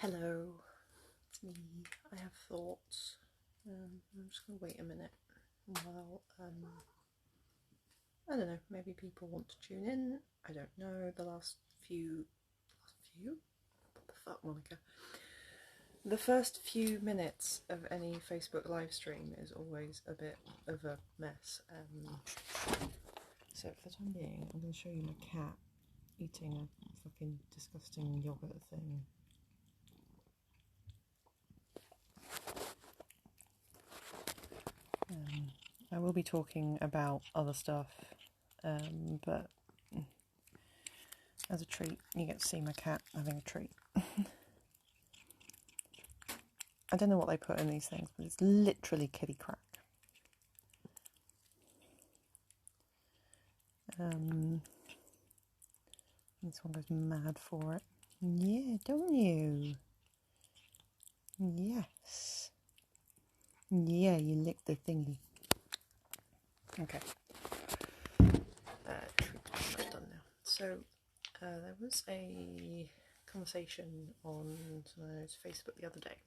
Hello, it's me. I have thoughts. I'm just going to wait a minute while, I don't know, maybe people want to tune in. I don't know. The last few? What the fuck, Monica? The first few minutes of any Facebook live stream is always a bit of a mess. So for the time being, I'm going to show you my cat eating a fucking disgusting yogurt thing. I will be talking about other stuff, but as a treat, you get to see my cat having a treat. I don't know what they put in these things, but it's literally kitty crack. This one goes mad for it. Yeah, don't you? Yes. Yeah, you licked the thingy. Okay. Treat done now. So, there was a conversation on Facebook the other day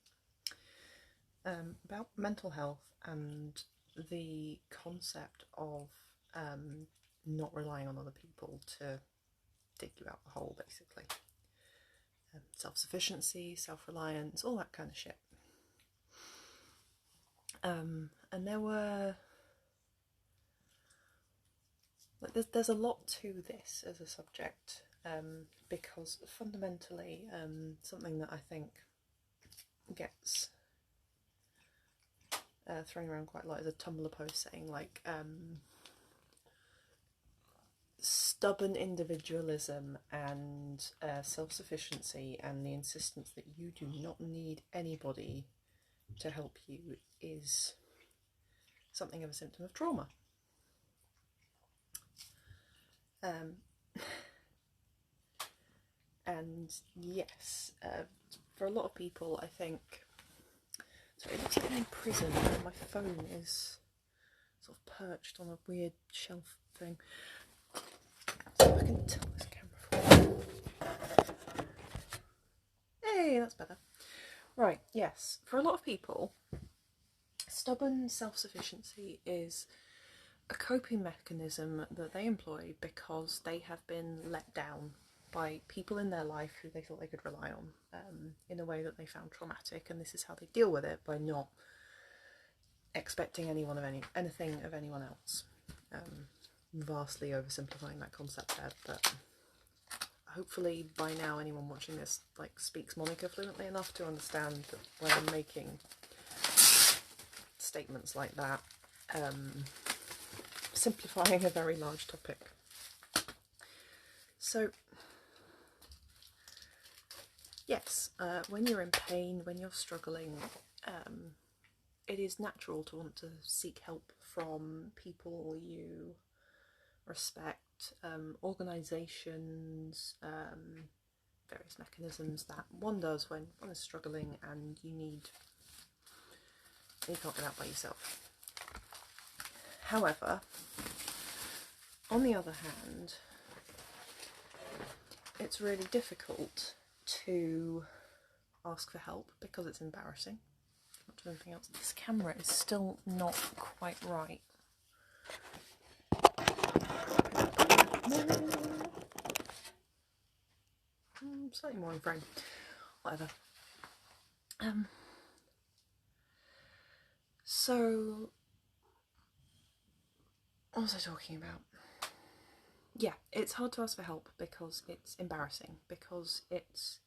about mental health and the concept of not relying on other people to dig you out the hole, basically. Self-sufficiency, self-reliance, all that kind of shit. And there were... There's a lot to this as a subject, because fundamentally something that I think gets thrown around quite a lot is a Tumblr post saying like stubborn individualism and self-sufficiency and the insistence that you do not need anybody to help you is something of a symptom of trauma. And yes, for a lot of people, I think... So it looks like I'm in prison and my phone is sort of perched on a weird shelf thing. So I can tilt this camera forward. Hey, that's better. Right, yes. For a lot of people, stubborn self-sufficiency is a coping mechanism that they employ because they have been let down by people in their life who they thought they could rely on in a way that they found traumatic, and this is how they deal with it, by not expecting anything of anyone else. Vastly oversimplifying that concept there, but hopefully by now anyone watching this speaks Monica fluently enough to understand that when I'm making statements like that, simplifying a very large topic. So yes, when you're in pain, when you're struggling, it is natural to want to seek help from people you respect, organisations, various mechanisms that one does when one is struggling and you can't get out by yourself. However, on the other hand, it's really difficult to ask for help because it's embarrassing. Not to anything else. This camera is still not quite right. Slightly more in frame. Whatever. So, what was I talking about? Yeah, it's hard to ask for help because it's embarrassing, because it's...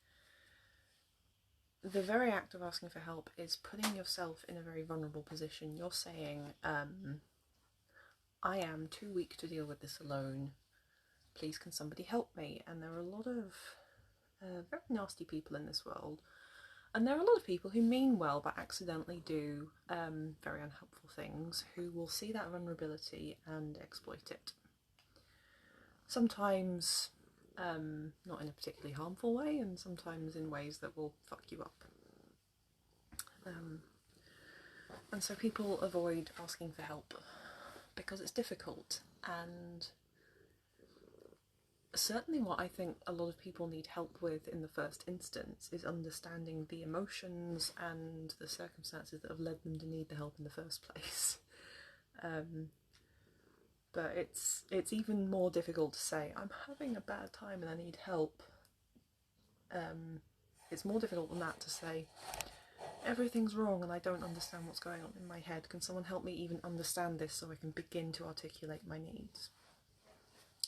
The very act of asking for help is putting yourself in a very vulnerable position. You're saying, I am too weak to deal with this alone. Please can somebody help me? And there are a lot of very nasty people in this world. And there are a lot of people who mean well but accidentally do very unhelpful things, who will see that vulnerability and exploit it. Sometimes not in a particularly harmful way, and sometimes in ways that will fuck you up. And so people avoid asking for help because it's difficult, and certainly what I think a lot of people need help with in the first instance is understanding the emotions and the circumstances that have led them to need the help in the first place. But it's even more difficult to say, I'm having a bad time and I need help. It's more difficult than that to say, everything's wrong and I don't understand what's going on in my head. Can someone help me even understand this so I can begin to articulate my needs?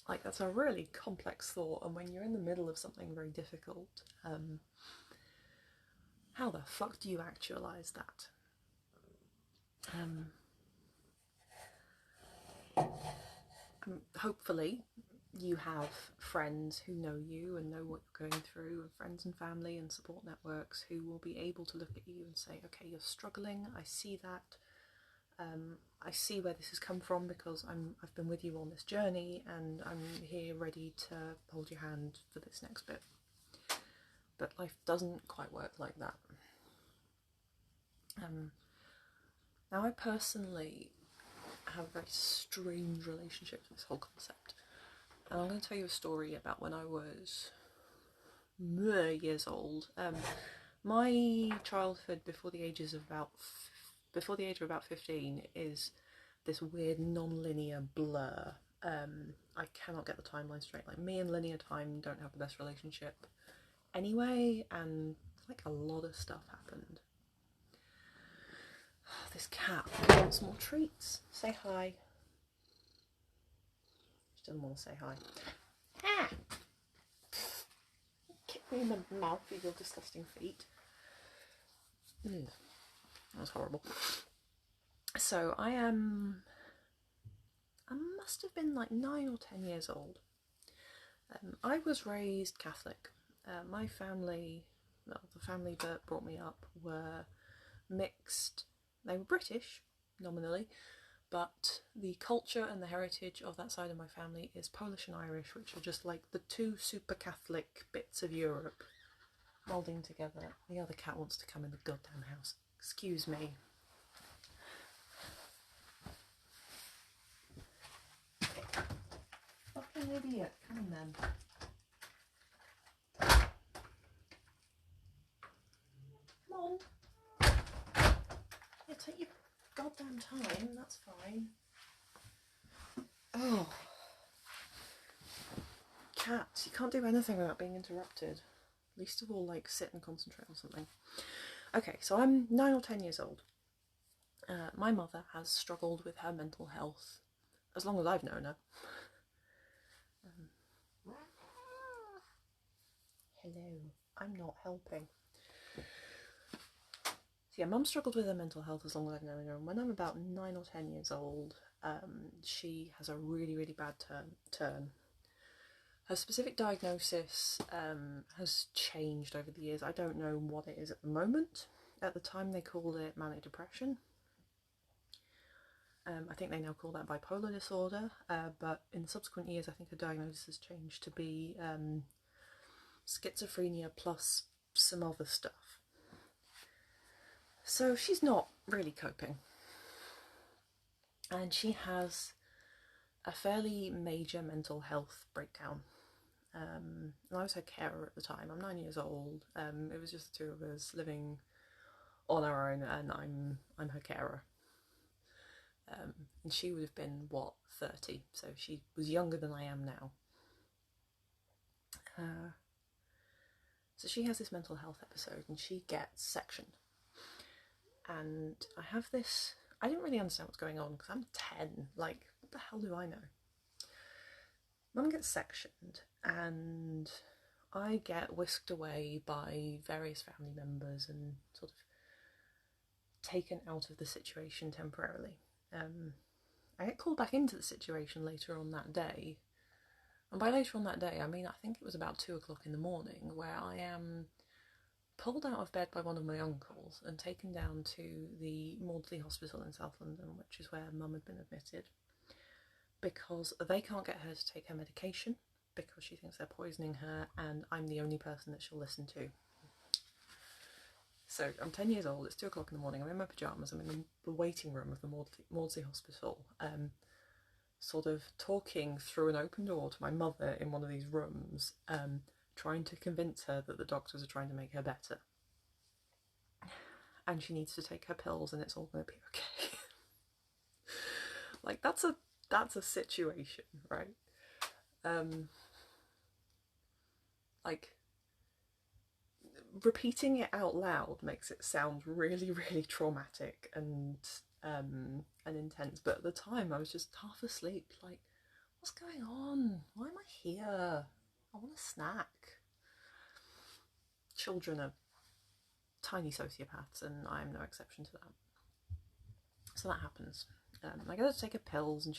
Like, that's a really complex thought, and when you're in the middle of something very difficult, how the fuck do you actualise that? Hopefully you have friends who know you and know what you're going through, and friends and family and support networks who will be able to look at you and say, okay, you're struggling, I see that, I see where this has come from because I've been with you on this journey and I'm here ready to hold your hand for this next bit. But life doesn't quite work like that. Now, I personally have a very strange relationship to this whole concept. And I'm going to tell you a story about when I was years old. My childhood before the age of about 15 is this weird non-linear blur. I cannot get the timeline straight. Like, me and linear time don't have the best relationship anyway, and like a lot of stuff happened. Oh, this cat wants more treats. Say hi. She doesn't want to say hi. Ah! Kick me in the mouth with your disgusting feet. Ew. That was horrible. So I must have been like 9 or 10 years old. I was raised Catholic. My family, well, the family that brought me up, were mixed. They were British, nominally, but the culture and the heritage of that side of my family is Polish and Irish, which are just like the two super Catholic bits of Europe moulding together. The other cat wants to come in the goddamn house. Excuse me. Fucking idiot. Come on then. Come on. Yeah, take your goddamn time. That's fine. Oh. Cats. You can't do anything without being interrupted. Least of all, like, sit and concentrate on something. Okay, so I'm 9 or 10 years old. My mother has struggled with her mental health as long as I've known her. Hello, I'm not helping. So yeah, Mum struggled with her mental health as long as I've known her, and when I'm about 9 or 10 years old, she has a really, really bad turn. Her specific diagnosis has changed over the years. I don't know what it is at the moment. At the time they called it manic depression. I think they now call that bipolar disorder, but in subsequent years I think her diagnosis has changed to be schizophrenia plus some other stuff. So she's not really coping. And she has a fairly major mental health breakdown. And I was her carer at the time. I'm 9 years old. It was just the two of us living on our own, and I'm her carer. And she would have been, 30, so she was younger than I am now. So she has this mental health episode and she gets sectioned. And I have this, I didn't really understand what's going on because I'm 10, like, what the hell do I know? Mum gets sectioned and I get whisked away by various family members and sort of taken out of the situation temporarily. I get called back into the situation later on that day, and by later on that day I mean I think it was about 2 o'clock in the morning, where I am pulled out of bed by one of my uncles and taken down to the Maudsley Hospital in South London, which is where Mum had been admitted, because they can't get her to take her medication because she thinks they're poisoning her, and I'm the only person that she'll listen to. So I'm 10 years old, it's 2 o'clock in the morning, I'm in my pyjamas, I'm in the waiting room of the Maudsley Hospital. sort of talking through an open door to my mother in one of these rooms, trying to convince her that the doctors are trying to make her better. And she needs to take her pills and it's all going to be okay. Like, that's a situation, right? Like, repeating it out loud makes it sound really, really traumatic and intense. But at the time, I was just half asleep. Like, what's going on? Why am I here? I want a snack. Children are tiny sociopaths, and I am no exception to that. So that happens. I go to take her pills, and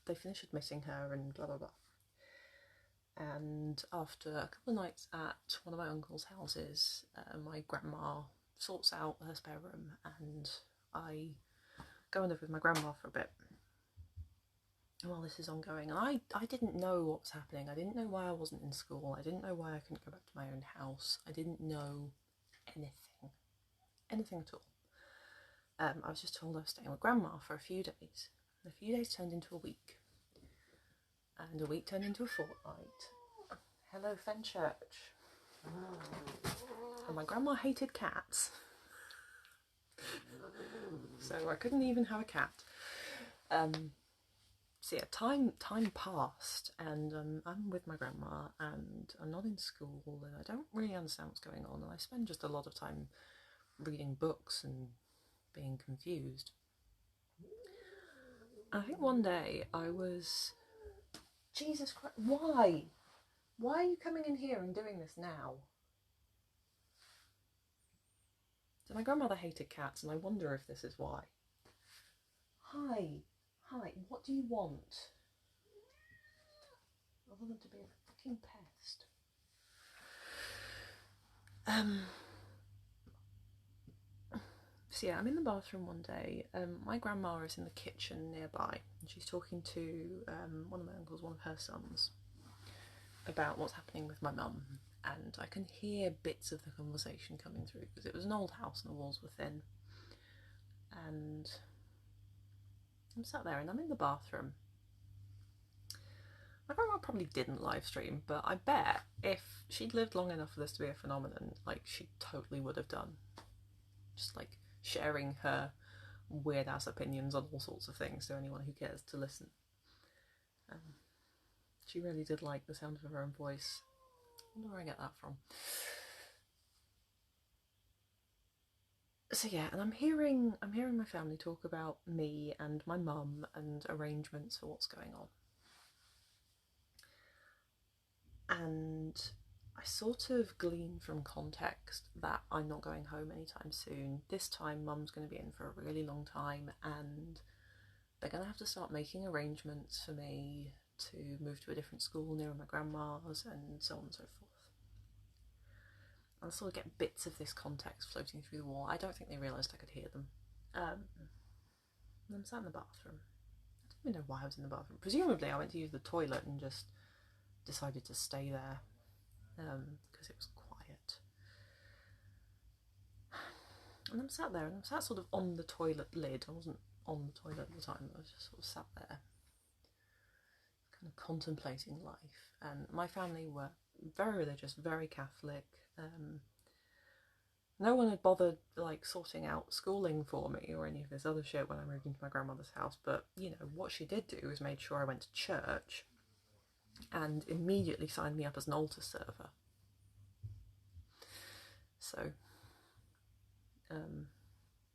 they finish admitting her, and blah blah blah. And after a couple of nights at one of my uncle's houses, my grandma sorts out her spare room, and I go and live with my grandma for a bit. And while this is ongoing, and I didn't know what was happening. I didn't know why I wasn't in school. I didn't know why I couldn't go back to my own house. I didn't know anything at all. I was just told I was staying with grandma for a few days. And a few days turned into a week. And a week turned into a fortnight. Hello, Fenchurch. And my grandma hated cats. So I couldn't even have a cat. So yeah, time passed, and I'm with my grandma, and I'm not in school, and I don't really understand what's going on, and I spend just a lot of time reading books and being confused. I think one day I was... Jesus Christ, why? Why are you coming in here and doing this now? So my grandmother hated cats, and I wonder if this is why. Hi, what do you want? Other than to be a fucking pest. So yeah, I'm in the bathroom one day. My grandma is in the kitchen nearby, and she's talking to one of my uncles, one of her sons, about what's happening with my mum. And I can hear bits of the conversation coming through, because it was an old house and the walls were thin. And I'm sat there and I'm in the bathroom. My grandma probably didn't live stream, but I bet if she'd lived long enough for this to be a phenomenon, like, she totally would have done. Just like sharing her weird ass opinions on all sorts of things to anyone who cares to listen. She really did like the sound of her own voice. I wonder where I get that from. So yeah, and I'm hearing my family talk about me and my mum and arrangements for what's going on. And I sort of glean from context that I'm not going home anytime soon. This time mum's going to be in for a really long time, and they're going to have to start making arrangements for me to move to a different school near my grandma's, and so on and so forth. I'll sort of get bits of this context floating through the wall. I don't think they realised I could hear them. And I'm sat in the bathroom. I don't even know why I was in the bathroom. Presumably I went to use the toilet and just decided to stay there because it was quiet. And I'm sat there, and I'm sat sort of on the toilet lid. I wasn't on the toilet at the time, I was just sort of sat there, kind of contemplating life. And my family were very religious, very Catholic. No one had bothered like sorting out schooling for me or any of this other shit when I moved into my grandmother's house, but you know, what she did do was made sure I went to church and immediately signed me up as an altar server. So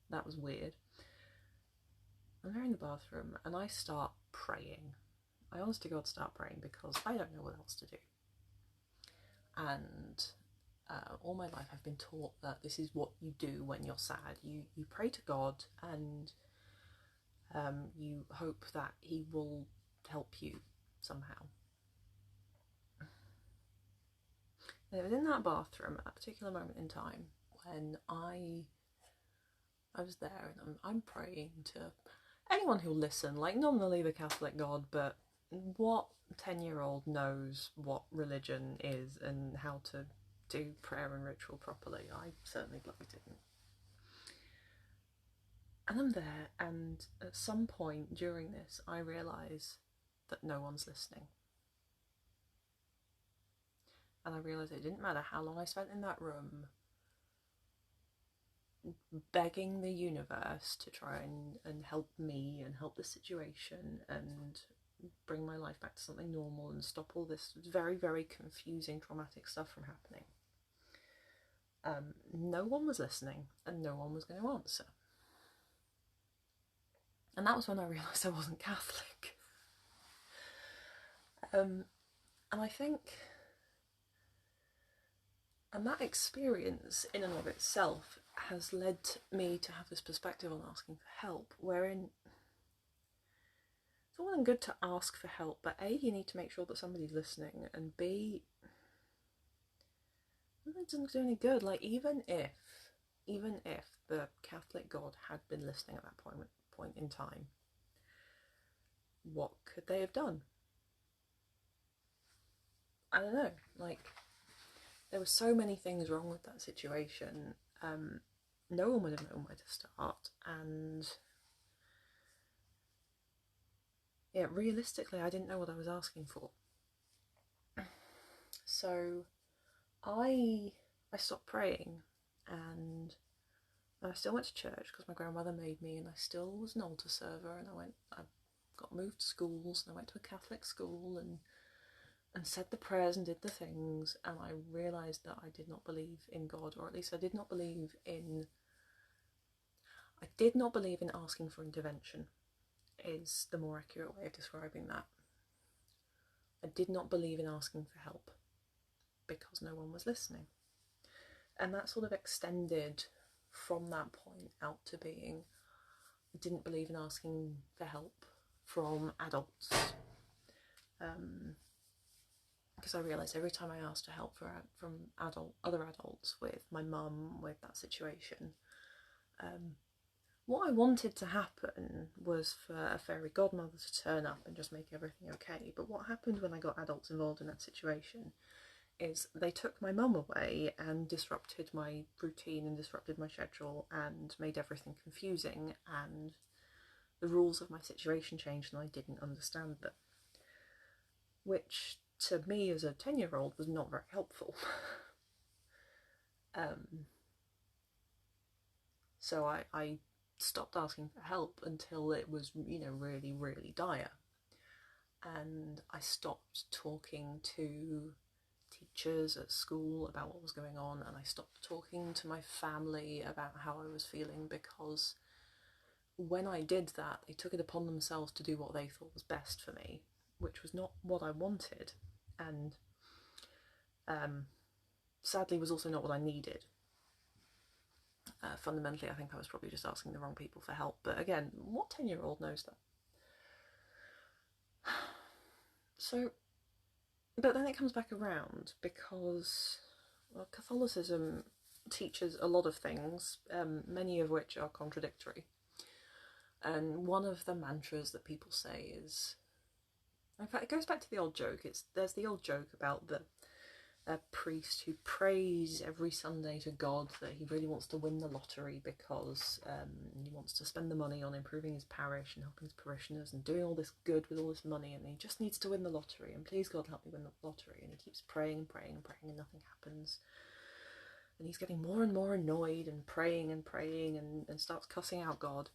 that was weird. I'm there in the bathroom and I start praying. I honest to God start praying because I don't know what else to do. And all my life I've been taught that this is what you do when you're sad. You pray to God, and you hope that he will help you somehow. And it was in that bathroom at a particular moment in time when I was there, and I'm praying to anyone who'll listen, like nominally the Catholic God, but what 10-year-old knows what religion is and how to do prayer and ritual properly? I certainly bloody didn't. And I'm there, and at some point during this I realise that no one's listening. And I realised it didn't matter how long I spent in that room begging the universe to try and help me and help the situation and bring my life back to something normal and stop all this very, very confusing, traumatic stuff from happening. No one was listening and no one was going to answer. And that was when I realised I wasn't Catholic. And I think, and that experience in and of itself has led me to have this perspective on asking for help, wherein it's all well and good to ask for help, but A, you need to make sure that somebody's listening, and B, it doesn't do any good. Like, even if the Catholic God had been listening at that point in time, what could they have done? I don't know. Like, there were so many things wrong with that situation. No one would have known where to start, and yeah, realistically, I didn't know what I was asking for. So I stopped praying, and I still went to church because my grandmother made me, and I still was an altar server, and I got moved to schools, and I went to a Catholic school and said the prayers and did the things, and I realised that I did not believe in God, or at least I did not believe in asking for intervention, is the more accurate way of describing that. I did not believe in asking for help because no one was listening. And that sort of extended from that point out to being, I didn't believe in asking for help from adults. Because I realised every time I asked for help from other adults, with my mum, with that situation, what I wanted to happen was for a fairy godmother to turn up and just make everything okay. But what happened when I got adults involved in that situation is they took my mum away and disrupted my routine and disrupted my schedule and made everything confusing, and the rules of my situation changed and I didn't understand them, which to me as a 10-year-old was not very helpful. So I stopped asking for help until it was, really, really dire. And I stopped talking to teachers at school about what was going on, and I stopped talking to my family about how I was feeling, because when I did that, they took it upon themselves to do what they thought was best for me, which was not what I wanted, and sadly was also not what I needed. Fundamentally, I think I was probably just asking the wrong people for help, but again, what 10-year-old knows that? So, but then it comes back around, because Catholicism teaches a lot of things, many of which are contradictory. And one of the mantras that people say is, in fact, it goes back to the old joke. There's the old joke about the priest who prays every Sunday to God that he really wants to win the lottery because he wants to spend the money on improving his parish and helping his parishioners and doing all this good with all this money, and he just needs to win the lottery, and please God help me win the lottery, and he keeps praying and praying and praying and nothing happens, and he's getting more and more annoyed and praying and starts cussing out God,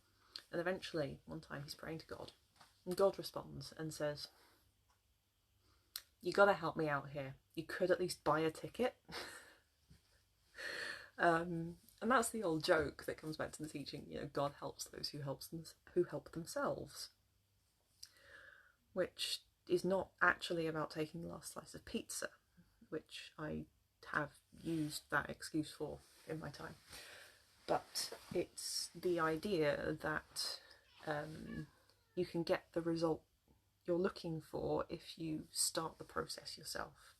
and eventually one time he's praying to God and God responds and says, "You gotta help me out here. You could at least buy a ticket." And that's the old joke that comes back to the teaching, God helps those who help themselves, which is not actually about taking the last slice of pizza, which I have used that excuse for in my time, but it's the idea that you can get the result you're looking for if you start the process yourself.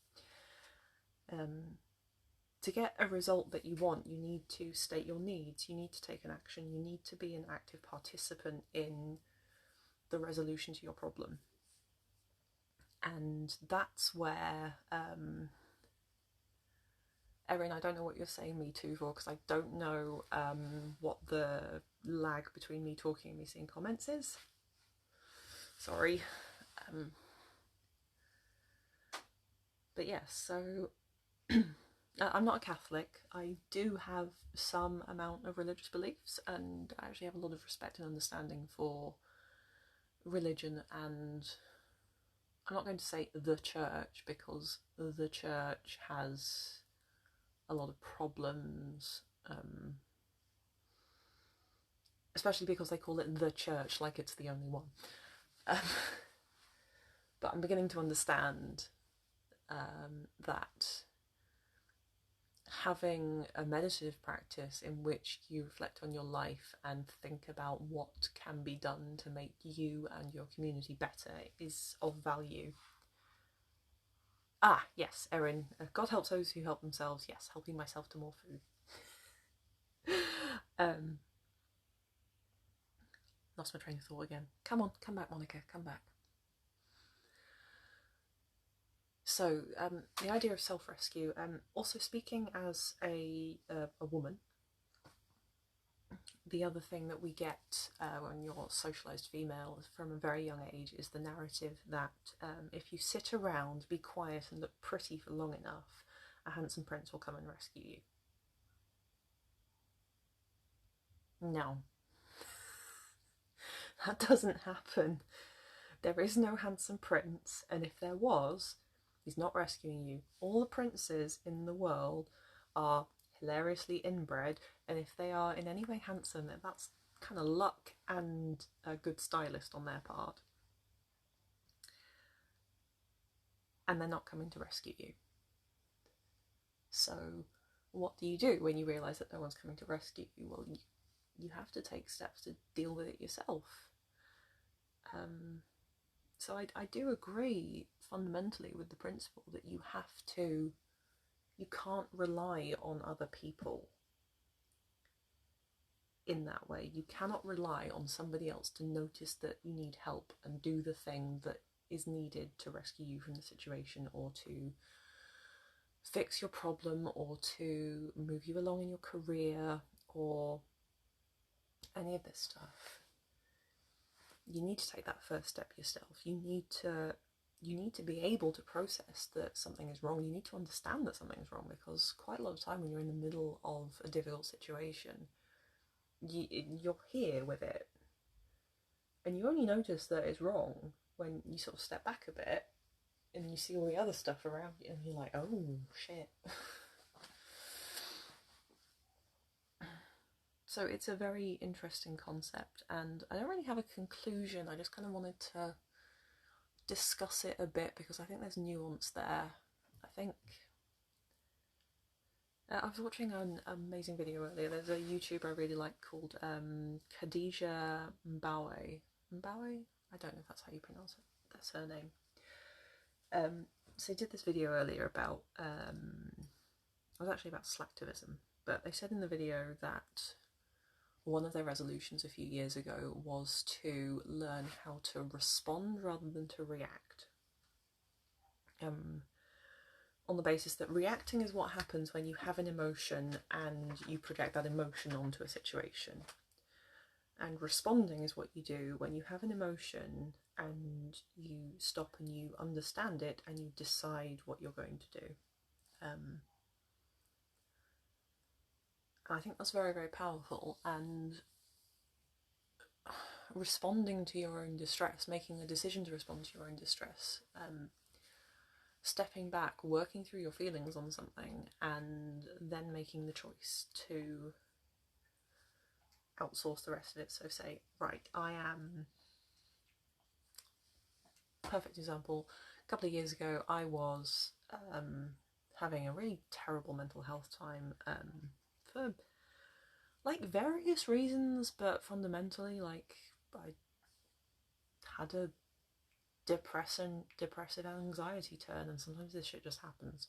To get a result that you want, you need to state your needs, you need to take an action, you need to be an active participant in the resolution to your problem. And that's where, Erin, I don't know what you're saying me too for, because I don't know what the lag between me talking and me seeing comments is. Sorry. But yes, so I'm not a Catholic. I do have some amount of religious beliefs, and I actually have a lot of respect and understanding for religion, and I'm not going to say the church, because the church has a lot of problems, especially because they call it the church like it's the only one. But I'm beginning to understand that having a meditative practice in which you reflect on your life and think about what can be done to make you and your community better is of value. Ah, yes, Erin. God helps those who help themselves. Yes, helping myself to more food. Lost my train of thought again. Come on, come back, Monica, come back. So, the idea of self-rescue, also speaking as a woman, the other thing that we get when you're socialised female from a very young age is the narrative that if you sit around, be quiet and look pretty for long enough, a handsome prince will come and rescue you. No. That doesn't happen. There is no handsome prince, and if there was, he's not rescuing you. All the princes in the world are hilariously inbred, and if they are in any way handsome, that's kind of luck and a good stylist on their part. And they're not coming to rescue you. So what do you do when you realise that no one's coming to rescue you? Well, you have to take steps to deal with it yourself. So I do agree fundamentally with the principle that you can't rely on other people in that way. You cannot rely on somebody else to notice that you need help and do the thing that is needed to rescue you from the situation, or to fix your problem, or to move you along in your career, or any of this stuff. You need to take that first step yourself. You need to be able to process that something is wrong. You need to understand that something is wrong, because quite a lot of time when you're in the middle of a difficult situation, you're here with it, and you only notice that it's wrong when you sort of step back a bit and you see all the other stuff around you, and you're like, oh shit. So it's a very interesting concept, and I don't really have a conclusion. I just kind of wanted to discuss it a bit because I think there's nuance there. I think I was watching an amazing video earlier. There's a YouTuber I really like called Khadija Mbawe. Mbawe? I don't know if that's how you pronounce it. That's her name. So they did this video earlier about it was actually about slacktivism, but they said in the video that one of their resolutions a few years ago was to learn how to respond rather than to react. On the basis that reacting is what happens when you have an emotion and you project that emotion onto a situation. And responding is what you do when you have an emotion and you stop and you understand it and you decide what you're going to do. I think that's very, very powerful, and responding to your own distress, making a decision to respond to your own distress, stepping back, working through your feelings on something, and then making the choice to outsource the rest of it. So say, right, I am... Perfect example, a couple of years ago I was having a really terrible mental health time for like various reasons, but fundamentally like I had a depressive anxiety turn, and sometimes this shit just happens.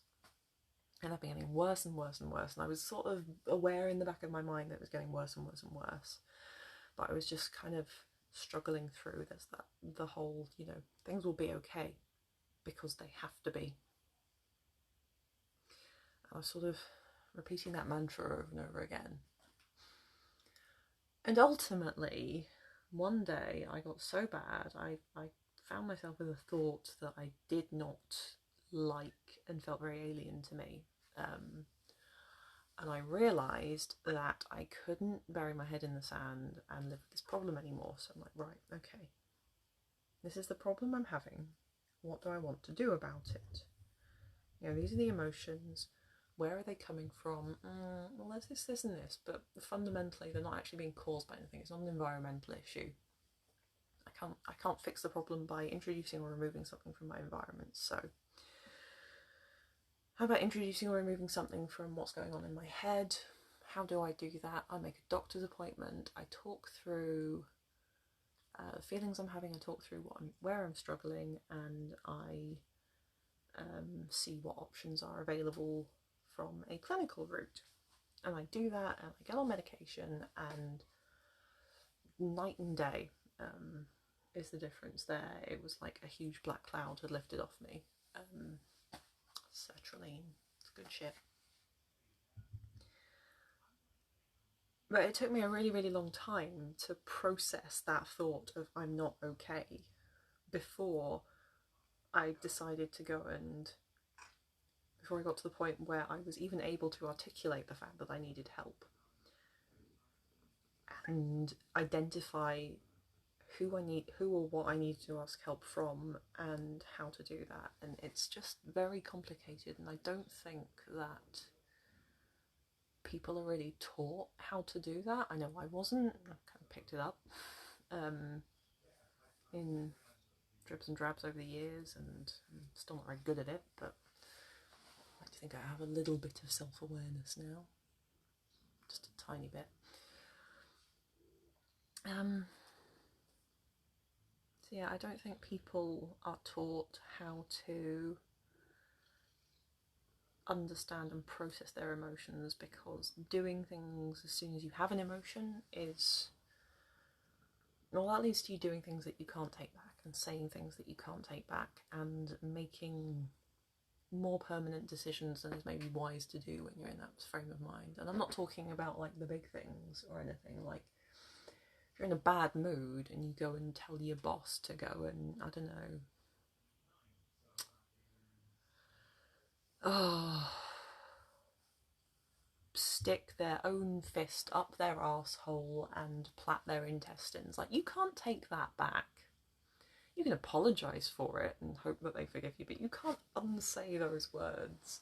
And I've been getting worse and worse and worse, and I was sort of aware in the back of my mind that it was getting worse and worse and worse, but I was just kind of struggling through. There's that, the whole, you know, things will be okay because they have to be. I was sort of repeating that mantra over and over again. And ultimately, one day I got so bad, I found myself with a thought that I did not like and felt very alien to me. And I realised that I couldn't bury my head in the sand and live with this problem anymore. So I'm like, right, okay, this is the problem I'm having. What do I want to do about it? You know, these are the emotions. Where are they coming from? Well, there's this, and this, but fundamentally they're not actually being caused by anything. It's not an environmental issue. I can't fix the problem by introducing or removing something from my environment. So how about introducing or removing something from what's going on in my head? How do I do that? I make a doctor's appointment. I talk through the feelings I'm having. I talk through where I'm struggling, and I see what options are available from a clinical route. And I do that, and I get on medication, and night and day is the difference there. It was like a huge black cloud had lifted off me. Sertraline, it's good shit. But it took me a really, really long time to process that thought of I'm not okay before I decided to go and before I got to the point where I was even able to articulate the fact that I needed help and identify who or what I need to ask help from and how to do that. And it's just very complicated, and I don't think that people are really taught how to do that. I know I wasn't. I kind of picked it up in dribs and drabs over the years, and I'm still not very good at it, but I like to think I have a little bit of self-awareness now, just a tiny bit. So yeah, I don't think people are taught how to understand and process their emotions, because doing things as soon as you have an emotion is, well, that leads to you doing things that you can't take back and saying things that you can't take back and making more permanent decisions than is maybe wise to do when you're in that frame of mind. And I'm not talking about like the big things or anything. Like if you're in a bad mood and you go and tell your boss to go and, I don't know, stick their own fist up their arsehole and plait their intestines. Like, you can't take that back. You can apologise for it and hope that they forgive you, but you can't unsay those words.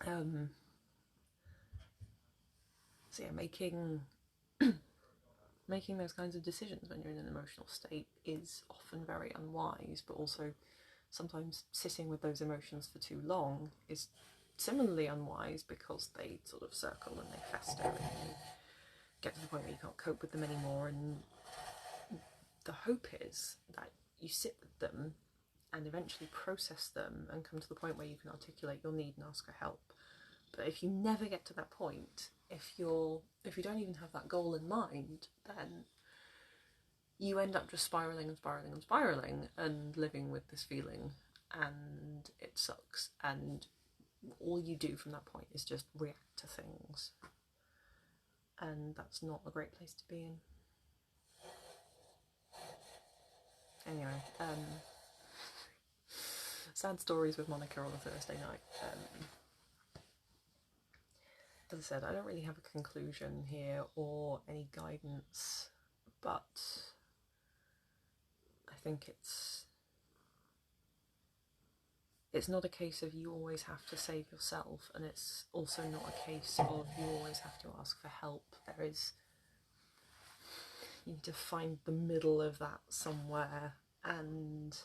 So yeah, making those kinds of decisions when you're in an emotional state is often very unwise, but also sometimes sitting with those emotions for too long is similarly unwise, because they sort of circle and they fester and you get to the point where you can't cope with them anymore. And the hope is that you sit with them and eventually process them and come to the point where you can articulate your need and ask for help. But if you never get to that point, if you don't even have that goal in mind, then you end up just spiraling and spiraling and spiraling and living with this feeling, and it sucks. And all you do from that point is just react to things, and that's not a great place to be in. Anyway, sad stories with Monica on a Thursday night. As I said, I don't really have a conclusion here or any guidance, but I think it's not a case of you always have to save yourself, and it's also not a case of you always have to ask for help. You need to find the middle of that somewhere and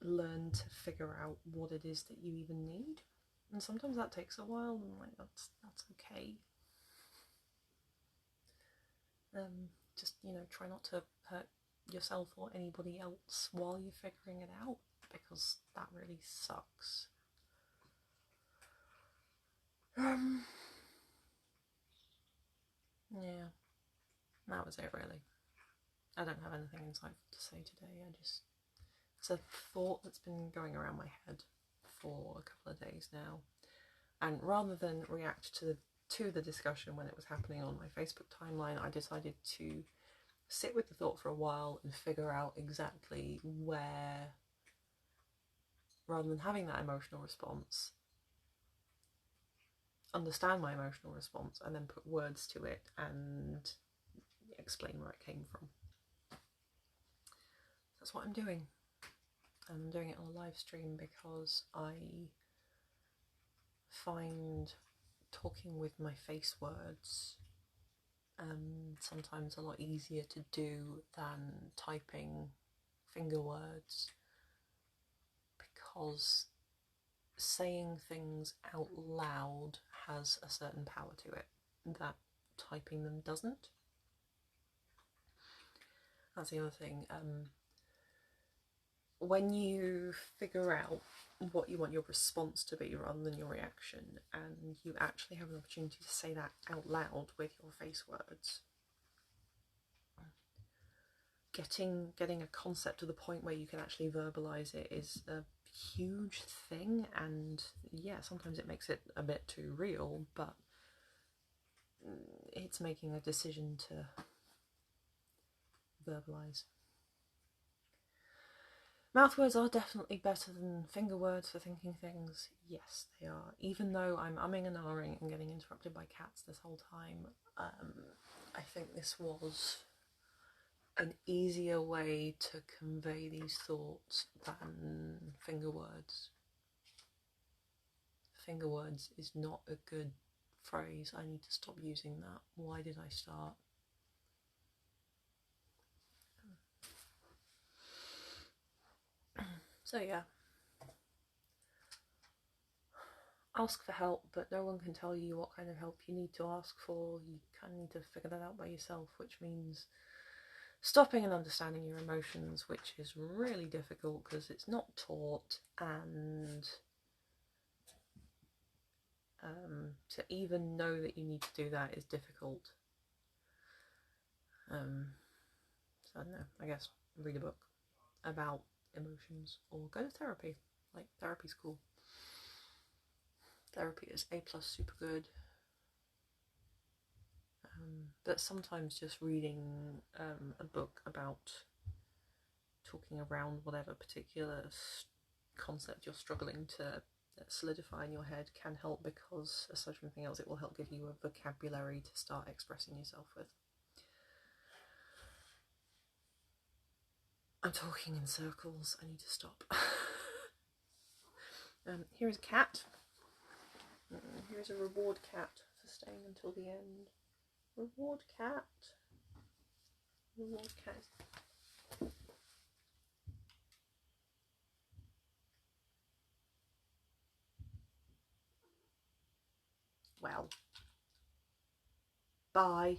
learn to figure out what it is that you even need. And sometimes that takes a while, and like that's okay. Just, try not to hurt yourself or anybody else while you're figuring it out, because that really sucks. Yeah, that was it really. I don't have anything insightful to say today. It's a thought that's been going around my head for a couple of days now, and rather than react to the discussion when it was happening on my Facebook timeline, I decided to sit with the thought for a while and figure out exactly where rather than having that emotional response, understand my emotional response and then put words to it and explain where it came from. That's what I'm doing. And I'm doing it on a live stream because I find talking with my face words sometimes a lot easier to do than typing finger words, because saying things out loud has a certain power to it that typing them doesn't. That's the other thing. When you figure out what you want your response to be rather than your reaction, and you actually have an opportunity to say that out loud with your face words, getting a concept to the point where you can actually verbalize it is a huge thing. And yeah, sometimes it makes it a bit too real, but it's making a decision to verbalize. Mouth words are definitely better than finger words for thinking things. Yes, they are. Even though I'm umming and ahhing and getting interrupted by cats this whole time, I think this was an easier way to convey these thoughts than finger words. Finger words is not a good phrase. I need to stop using that. Why did I start? So yeah. Ask for help, but no one can tell you what kind of help you need to ask for. You kind of need to figure that out by yourself, which means stopping and understanding your emotions, which is really difficult because it's not taught, and to even know that you need to do that is difficult. So I don't know, I guess read a book about emotions or go to therapy. Like, therapy's cool. Therapy is A+, super good. But sometimes just reading a book about talking around whatever particular concept you're struggling to solidify in your head can help, because aside from anything else, it will help give you a vocabulary to start expressing yourself with. I'm talking in circles. I need to stop. Here's a cat. Here's a reward cat for staying until the end. Reward cat. Reward cat. Well. Bye.